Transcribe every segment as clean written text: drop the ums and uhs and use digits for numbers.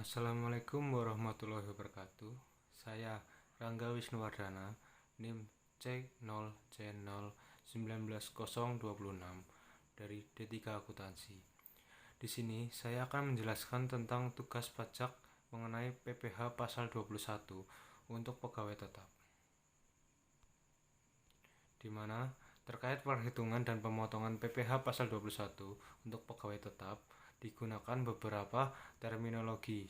Assalamualaikum warahmatullahi wabarakatuh. Saya Rangga Wisnuwardana, NIM C0C0190026 dari D3 Akuntansi. Di sini saya akan menjelaskan tentang tugas pajak mengenai PPh pasal 21 untuk pegawai tetap, di mana terkait perhitungan dan pemotongan PPh pasal 21 untuk pegawai tetap digunakan beberapa terminologi,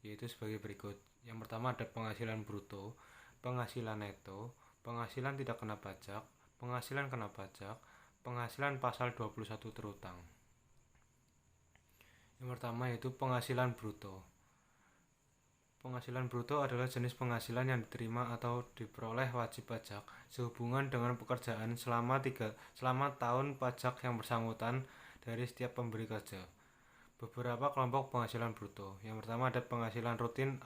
yaitu sebagai berikut. Yang pertama ada penghasilan bruto, penghasilan neto, penghasilan tidak kena pajak, penghasilan kena pajak, penghasilan pasal 21 terutang. Yang pertama yaitu penghasilan bruto. Penghasilan bruto adalah jenis penghasilan yang diterima atau diperoleh wajib pajak sehubungan dengan pekerjaan selama tahun pajak yang bersangkutan dari setiap pemberi kerja. Beberapa kelompok penghasilan bruto. Yang pertama ada penghasilan rutin,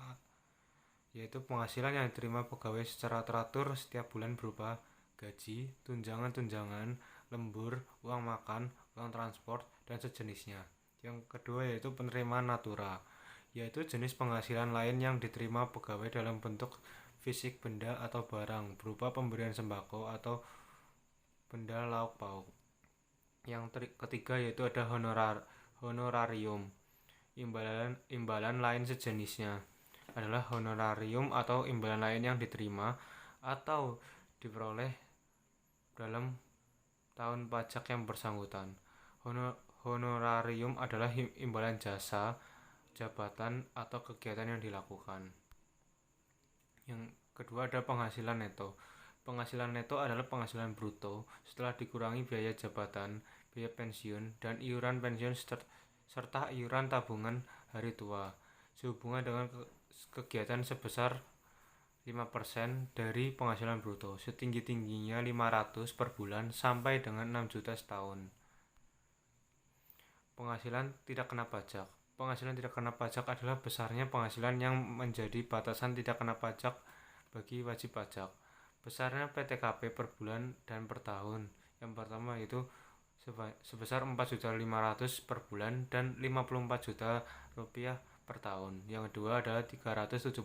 yaitu penghasilan yang diterima pegawai secara teratur setiap bulan berupa gaji, tunjangan-tunjangan, lembur, uang makan, uang transport, dan sejenisnya. Yang kedua yaitu penerimaan natura, yaitu jenis penghasilan lain yang diterima pegawai dalam bentuk fisik benda atau barang berupa pemberian sembako atau benda lauk pauk. Yang ketiga yaitu ada honorarium. Imbalan lain sejenisnya adalah honorarium atau imbalan lain yang diterima atau diperoleh dalam tahun pajak yang bersangkutan. Honorarium adalah imbalan jasa, jabatan, atau kegiatan yang dilakukan. Yang kedua ada penghasilan neto. Penghasilan neto adalah penghasilan bruto setelah dikurangi biaya jabatan, biaya pensiun, dan iuran pensiun serta iuran tabungan hari tua sehubungan dengan kegiatan sebesar 5% dari penghasilan bruto setinggi-tingginya 500 per bulan sampai dengan 6 juta setahun. Penghasilan tidak kena pajak. Penghasilan tidak kena pajak adalah besarnya penghasilan yang menjadi batasan tidak kena pajak bagi wajib pajak. Besarnya PTKP per bulan dan per tahun. Yang pertama yaitu sebesar 4.500.000 per bulan dan 54 juta rupiah per tahun. Yang kedua adalah 375.000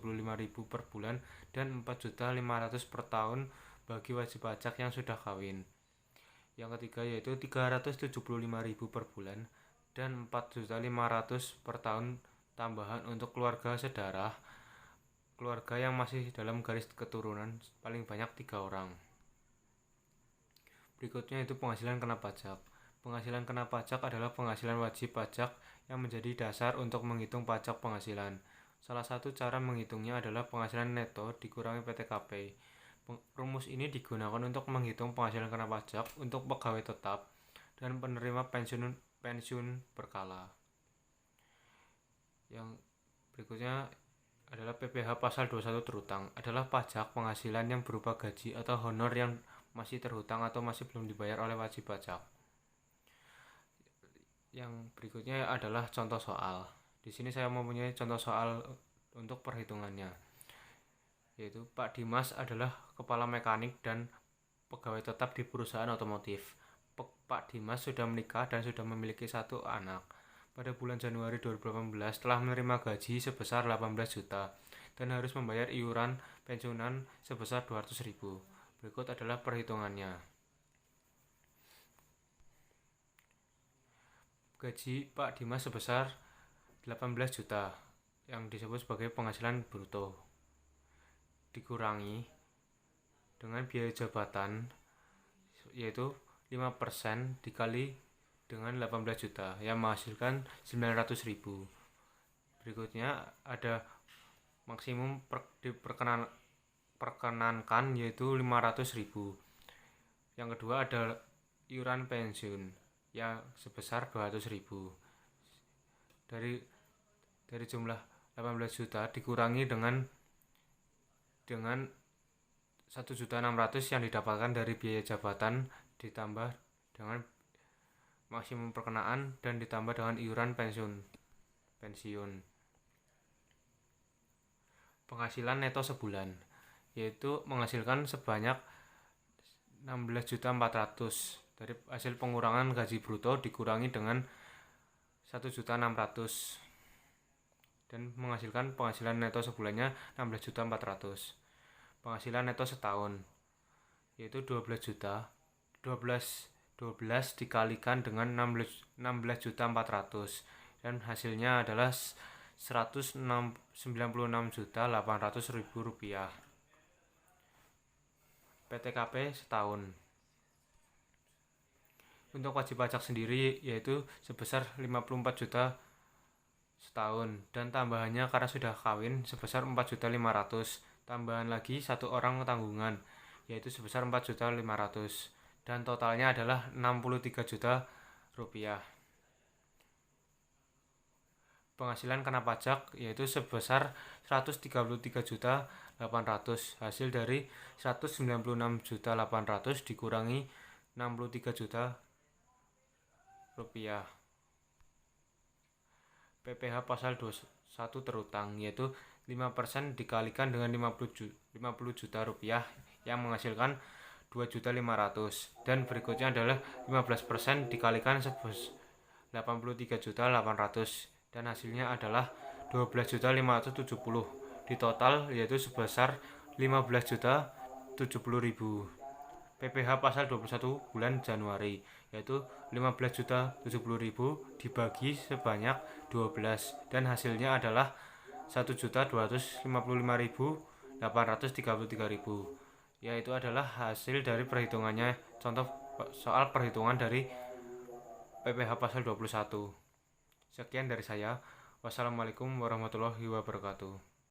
per bulan dan 4.500.000 per tahun bagi wajib pajak yang sudah kawin. Yang ketiga yaitu 375.000 per bulan dan 4.500.000 per tahun tambahan untuk keluarga sedarah, keluarga yang masih dalam garis keturunan paling banyak 3 orang. Berikutnya itu penghasilan kena pajak. Penghasilan kena pajak adalah penghasilan wajib pajak yang menjadi dasar untuk menghitung pajak penghasilan. Salah satu cara menghitungnya adalah penghasilan neto dikurangi PTKP. Rumus ini digunakan untuk menghitung penghasilan kena pajak untuk pegawai tetap dan penerima pensiun berkala. Yang berikutnya adalah PPh pasal 21 terutang, adalah pajak penghasilan yang berupa gaji atau honor yang masih terhutang atau masih belum dibayar oleh wajib pajak. Yang berikutnya adalah contoh soal. Di sini saya mempunyai contoh soal untuk perhitungannya, yaitu Pak Dimas adalah kepala mekanik dan pegawai tetap di perusahaan otomotif. Pak Dimas sudah menikah dan sudah memiliki 1 anak. Pada bulan Januari 2018 telah menerima gaji sebesar 18 juta dan harus membayar iuran pensiunan sebesar 200.000. Berikut adalah perhitungannya. Gaji Pak Dimas sebesar 18 juta yang disebut sebagai penghasilan bruto dikurangi dengan biaya jabatan, yaitu 5% dikali dengan 18 juta yang menghasilkan 900.000. Berikutnya ada maksimum diperkenankan yaitu 500.000. Yang kedua ada iuran pensiun yang sebesar 200.000. Dari jumlah 18 juta dikurangi dengan 1.600.000 yang didapatkan dari biaya jabatan ditambah dengan maksimum perkenaan dan ditambah dengan iuran pensiun. Penghasilan neto sebulan yaitu menghasilkan sebanyak 16.400.000 dari hasil pengurangan gaji bruto dikurangi dengan 1.600.000 dan menghasilkan penghasilan neto sebulannya 16.400.000. Penghasilan neto setahun yaitu 12 juta. 12 dikalikan dengan 16.400.000 dan hasilnya adalah 196.800.000 rupiah. PTKP setahun. Untuk wajib pajak sendiri yaitu sebesar 54 juta setahun dan tambahannya karena sudah kawin sebesar 4.500.000. Tambahan lagi satu orang tanggungan yaitu sebesar 4.500.000 dan totalnya adalah 63 juta rupiah. Penghasilan kena pajak yaitu sebesar 133.800.000 hasil dari 196.800.000 dikurangi 63 juta rupiah. PPh pasal 21 terutang yaitu 5% dikalikan dengan 50 juta rupiah yang menghasilkan 2.500.000 dan berikutnya adalah 15% dikalikan 83.800.000 dan hasilnya adalah 12.570.000 di total yaitu sebesar 15.070.000. PPh pasal 21 bulan Januari yaitu 15.070.000 dibagi sebanyak 12 dan hasilnya adalah 1.255.833.000, yaitu adalah hasil dari perhitungannya. Contoh soal perhitungan dari PPh pasal 21. Sekian dari saya. Wassalamualaikum warahmatullahi wabarakatuh.